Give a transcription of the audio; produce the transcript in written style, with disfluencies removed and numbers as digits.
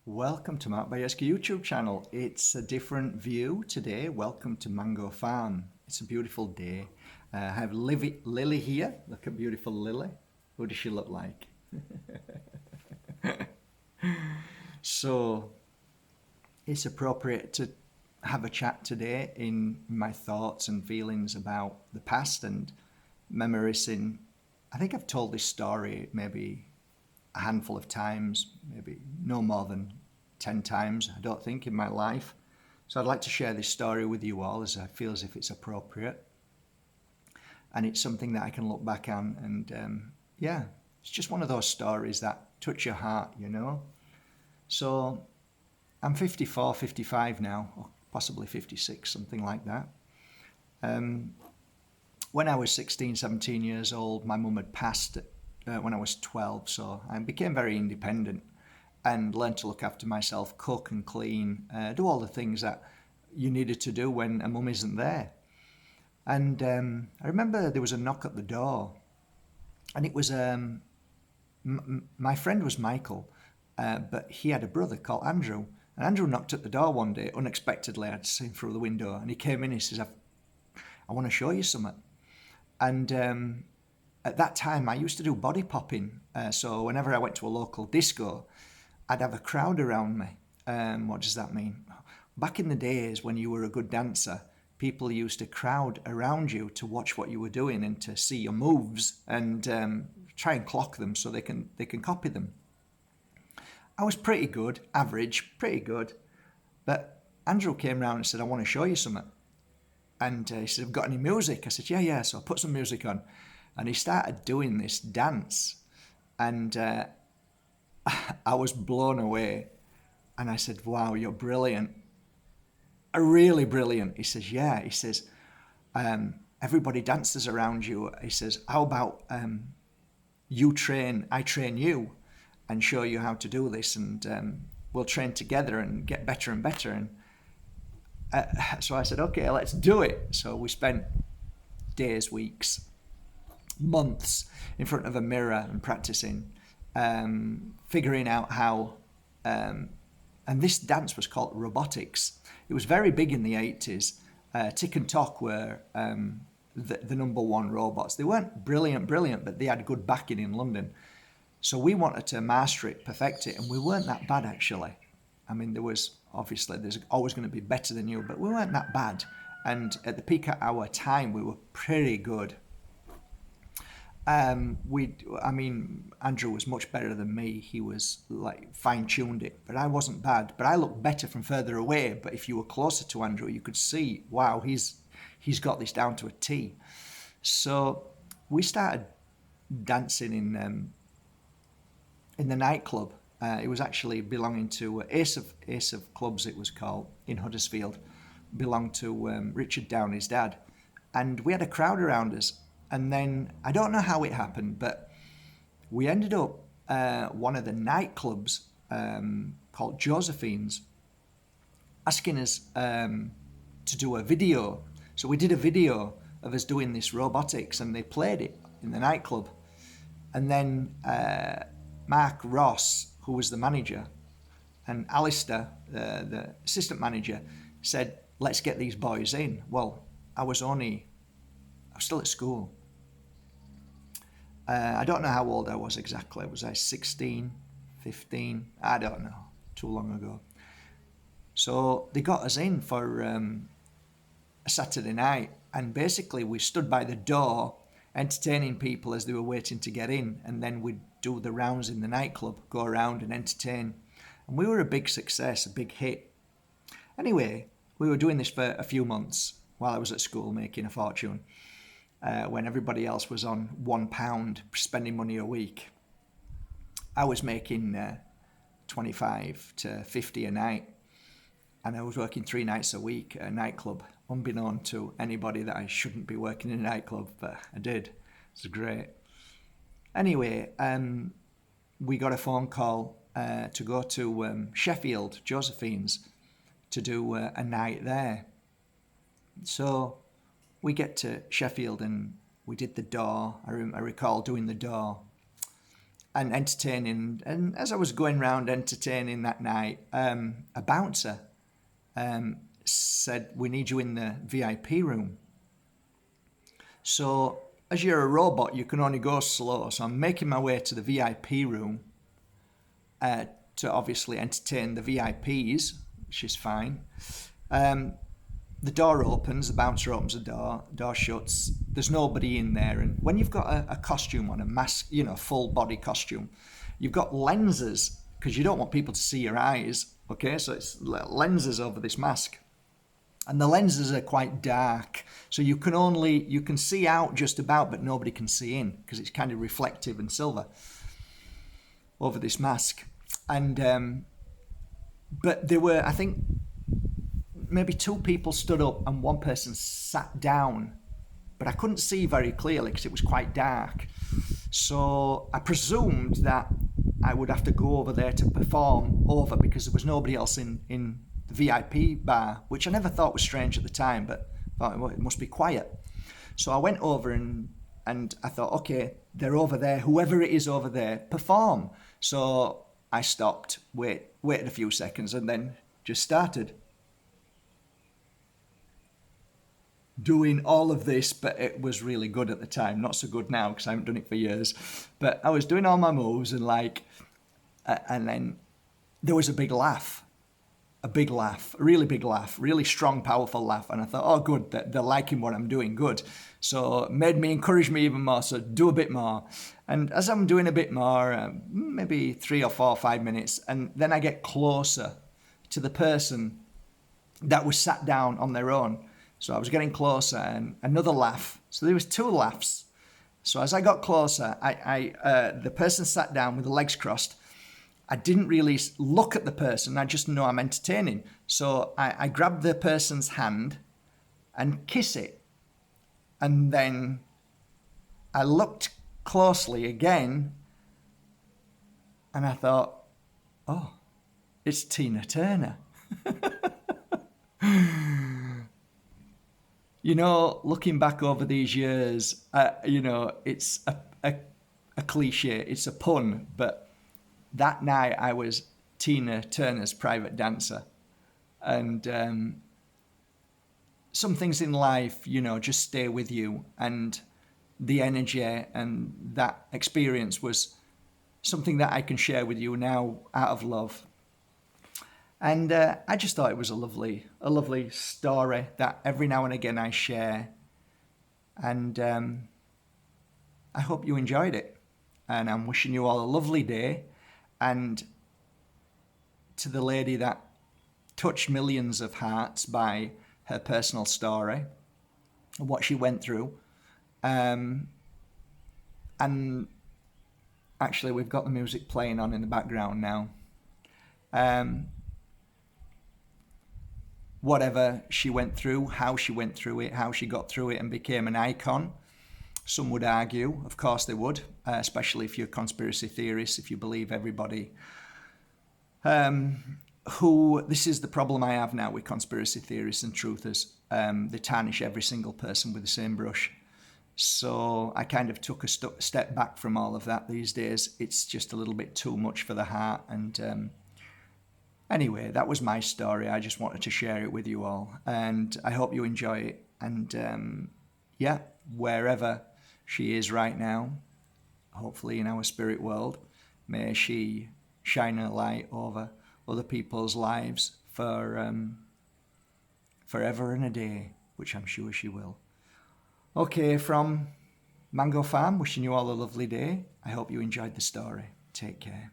Welcome to Mark Bajerski YouTube channel. It's a different view today. Welcome to Mango Farm. It's a beautiful day. I have Lily here. Look at beautiful Lily. What does she look like? So it's appropriate to have a chat today in my thoughts and feelings about the past and memories I think I've told this story maybe a handful of times, maybe no more than 10 times, I don't think, in my life. So I'd like to share this story with you all as I feel as if it's appropriate. And it's something that I can look back on and yeah, it's just one of those stories that touch your heart, you know. So I'm 54, 55 now, or possibly 56, something like that. When I was 16, 17 years old, my mum had passed when I was 12, so I became very independent and learned to look after myself, cook and clean, do all the things that you needed to do when a mum isn't there. And I remember there was a knock at the door, and it was my friend was Michael, but he had a brother called Andrew. And Andrew knocked at the door one day unexpectedly. I'd seen through the window, and he came in. He says, "I want to show you something." And at that time, I used to do body popping. So whenever I went to a local disco, I'd have a crowd around me. What does that mean? Back in the days when you were a good dancer, people used to crowd around you to watch what you were doing and to see your moves and try and clock them so they can copy them. I was pretty good, average, pretty good. But Andrew came round and said, "I want to show you something." And he said, "Have you got any music?" I said, yeah. So I put some music on. And he started doing this dance. And I was blown away. And I said, "Wow, you're brilliant. Really brilliant." He says, "Yeah." He says, "Everybody dances around you." He says, "How about I train you and show you how to do this. And we'll train together and get better and better." And so I said, "Okay, let's do it." So we spent days, weeks, months in front of a mirror and practicing, figuring out how. And this dance was called robotics. It was very big in the 80s. Tick and Tock were the number one robots. They weren't brilliant, but they had good backing in London. So we wanted to master it, perfect it, and we weren't that bad actually. I mean, there's always going to be better than you, but we weren't that bad. And at the peak of our time, we were pretty good. Andrew was much better than me. He was like fine-tuned it, but I wasn't bad. But I looked better from further away. But if you were closer to Andrew, you could see, wow, he's got this down to a T. So we started dancing in the nightclub. It was actually belonging to Ace of Clubs, it was called, in Huddersfield. Belonged to Richard Downey's dad. And we had a crowd around us. And then, I don't know how it happened, but we ended up one of the nightclubs called Josephine's asking us to do a video. So we did a video of us doing this robotics, and they played it in the nightclub. And then Mark Ross, who was the manager, and Alistair, the assistant manager, said, "Let's get these boys in." Well, I was still at school. I don't know how old I was exactly. Was I 16, 15? I don't know. Too long ago. So they got us in for a Saturday night, and basically we stood by the door entertaining people as they were waiting to get in, and then we'd do the rounds in the nightclub, go around and entertain. And we were a big success, a big hit. Anyway, we were doing this for a few months while I was at school making a fortune. When everybody else was on £1 spending money a week, I was making 25 to 50 a night, and I was working 3 nights a week at a nightclub, unbeknown to anybody that I shouldn't be working in a nightclub, but I did. It was great. Anyway, we got a phone call to go to Sheffield, Josephine's, to do a night there. So we get to Sheffield and we did the door. I recall doing the door. and entertaining. And as I was going round entertaining that night, a bouncer said, "We need you in the VIP room." So as you're a robot, you can only go slow. So I'm making my way to the VIP room to obviously entertain the VIPs, which is fine. The door opens, the bouncer opens the door shuts. There's nobody in there. And when you've got a costume on, a mask, full body costume, you've got lenses because you don't want people to see your eyes. Okay, so it's lenses over this mask. And the lenses are quite dark. So you can see out just about, but nobody can see in because it's kind of reflective and silver over this mask. And, but there were, I think, maybe two people stood up and one person sat down, but I couldn't see very clearly because it was quite dark. So I presumed that I would have to go over there to perform over because there was nobody else in the VIP bar, which I never thought was strange at the time, but I thought, well, it must be quiet. So I went over and I thought, okay, they're over there, whoever it is over there, perform. So I stopped, waited a few seconds and then just started doing all of this, but it was really good at the time. Not so good now because I haven't done it for years. But I was doing all my moves and and then there was a big laugh, a really big laugh, really strong, powerful laugh. And I thought, oh, good, they're liking what I'm doing, good. So it made me encourage me even more, so do a bit more. And as I'm doing a bit more, maybe 3 or 4 or 5 minutes, and then I get closer to the person that was sat down on their own. So I was getting closer and another laugh. So there was 2 laughs. So as I got closer, the person sat down with the legs crossed. I didn't really look at the person. I just know I'm entertaining. So I grabbed the person's hand and kiss it. And then I looked closely again and I thought, oh, it's Tina Turner. Looking back over these years, it's a cliche, it's a pun, but that night I was Tina Turner's private dancer. And some things in life, just stay with you. And the energy and that experience was something that I can share with you now out of love. And I just thought it was a lovely story that every now and again I share. And I hope you enjoyed it. And I'm wishing you all a lovely day. And to the lady that touched millions of hearts by her personal story and what she went through. And actually, we've got the music playing on in the background now. Whatever she went through, how she went through it, how she got through it and became an icon. Some would argue, of course they would, especially if you're conspiracy theorists, if you believe everybody. This is the problem I have now with conspiracy theorists and truthers. They tarnish every single person with the same brush. So I kind of took a step back from all of that these days. It's just a little bit too much for the heart. And anyway, that was my story. I just wanted to share it with you all. And I hope you enjoy it. And wherever she is right now, hopefully in our spirit world, may she shine a light over other people's lives for forever and a day, which I'm sure she will. Okay, from Mango Farm, wishing you all a lovely day. I hope you enjoyed the story. Take care.